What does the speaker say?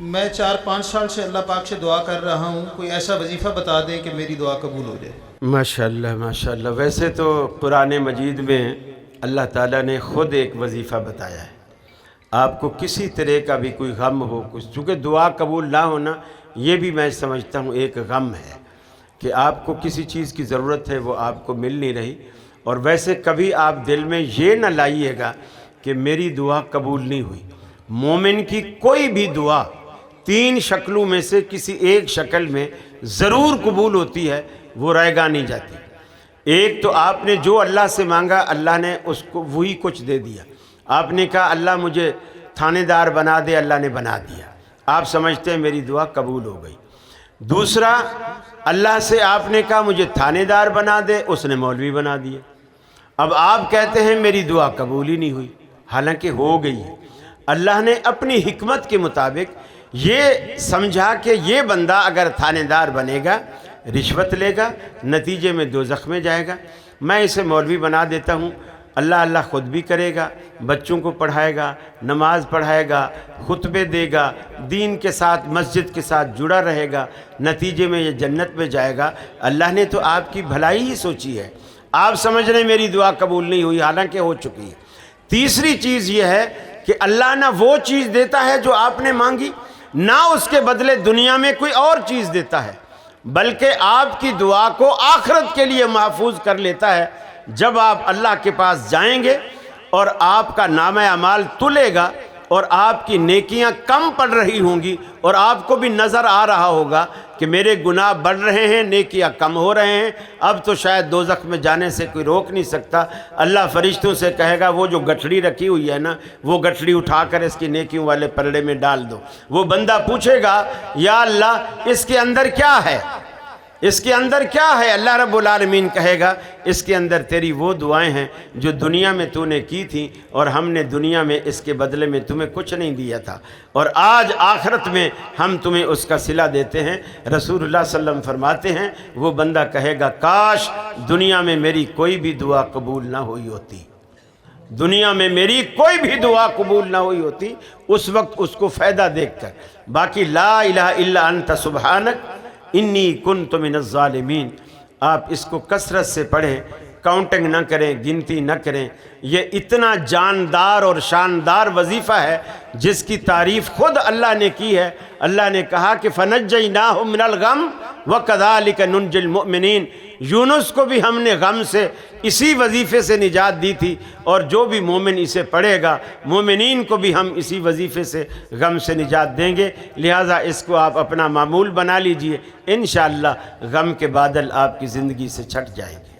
میں 4-5 سال سے اللہ پاک سے دعا کر رہا ہوں، کوئی ایسا وظیفہ بتا دیں کہ میری دعا قبول ہو جائے۔ ماشاءاللہ ماشاءاللہ۔ ویسے تو قرآن مجید میں اللہ تعالیٰ نے خود ایک وظیفہ بتایا ہے۔ آپ کو کسی طرح کا بھی کوئی غم ہو، کچھ، چونکہ دعا قبول نہ ہونا یہ بھی میں سمجھتا ہوں ایک غم ہے کہ آپ کو کسی چیز کی ضرورت ہے، وہ آپ کو مل نہیں رہی۔ اور ویسے کبھی آپ دل میں یہ نہ لائیے گا کہ میری دعا قبول نہیں ہوئی۔ مومن کی کوئی بھی دعا 3 شکلوں میں سے کسی ایک شکل میں ضرور قبول ہوتی ہے، وہ رائے گاہ نہیں جاتی۔ ایک تو آپ نے جو اللہ سے مانگا، اللہ نے اس کو وہی کچھ دے دیا۔ آپ نے کہا اللہ مجھے تھانے دار بنا دے، اللہ نے بنا دیا، آپ سمجھتے ہیں میری دعا قبول ہو گئی۔ دوسرا، اللہ سے آپ نے کہا مجھے تھانے دار بنا دے، اس نے مولوی بنا دیا۔ اب آپ کہتے ہیں میری دعا قبول ہی نہیں ہوئی، حالانکہ ہو گئی ہے۔ اللہ نے اپنی حکمت کے مطابق یہ سمجھا کہ یہ بندہ اگر تھانے دار بنے گا، رشوت لے گا، نتیجے میں دوزخ میں جائے گا، میں اسے مولوی بنا دیتا ہوں۔ اللہ خود بھی کرے گا، بچوں کو پڑھائے گا، نماز پڑھائے گا، خطبے دے گا، دین کے ساتھ مسجد کے ساتھ جڑا رہے گا، نتیجے میں یہ جنت میں جائے گا۔ اللہ نے تو آپ کی بھلائی ہی سوچی ہے، آپ سمجھ رہے ہیں میری دعا قبول نہیں ہوئی، حالانکہ ہو چکی ہے۔ تیسری چیز یہ ہے کہ اللہ نہ وہ چیز دیتا ہے جو آپ نے مانگی، نہ اس کے بدلے دنیا میں کوئی اور چیز دیتا ہے، بلکہ آپ کی دعا کو آخرت کے لیے محفوظ کر لیتا ہے۔ جب آپ اللہ کے پاس جائیں گے اور آپ کا نامہ اعمال تلے گا اور آپ کی نیکیاں کم پڑ رہی ہوں گی اور آپ کو بھی نظر آ رہا ہوگا کہ میرے گناہ بڑھ رہے ہیں، نیکیاں کم ہو رہے ہیں، اب تو شاید دوزخ میں جانے سے کوئی روک نہیں سکتا۔ اللہ فرشتوں سے کہے گا وہ جو گٹھڑی رکھی ہوئی ہے نا، وہ گٹھڑی اٹھا کر اس کی نیکیوں والے پلڑے میں ڈال دو۔ وہ بندہ پوچھے گا یا اللہ اس کے اندر کیا ہے، اس کے اندر کیا ہے؟ اللہ رب العالمین کہے گا اس کے اندر تیری وہ دعائیں ہیں جو دنیا میں تو نے کی تھیں اور ہم نے دنیا میں اس کے بدلے میں تمہیں کچھ نہیں دیا تھا، اور آج آخرت میں ہم تمہیں اس کا صلہ دیتے ہیں۔ رسول اللہ صلی اللہ علیہ وسلم فرماتے ہیں وہ بندہ کہے گا کاش دنیا میں میری کوئی بھی دعا قبول نہ ہوئی ہوتی، دنیا میں میری کوئی بھی دعا قبول نہ ہوئی ہوتی، اس وقت اس کو فائدہ دیکھ کر۔ باقی لا الہ الا انت سبحانک انی کنت من الظالمین، آپ اس کو کثرت سے پڑھیں، کاؤنٹنگ نہ کریں، گنتی نہ کریں۔ یہ اتنا جاندار اور شاندار وظیفہ ہے جس کی تعریف خود اللہ نے کی ہے۔ اللہ نے کہا کہ فَنَجَّيْنَاهُ مِنَ الْغَمِّ وَكَذَلِكَ نُنْجِي الْمُؤْمِنِينَ، یونس کو بھی ہم نے غم سے اسی وظیفے سے نجات دی تھی، اور جو بھی مومن اسے پڑھے گا، مومنین کو بھی ہم اسی وظیفے سے غم سے نجات دیں گے۔ لہٰذا اس کو آپ اپنا معمول بنا لیجئے، انشاءاللہ غم کے بادل آپ کی زندگی سے چھٹ جائیں گے۔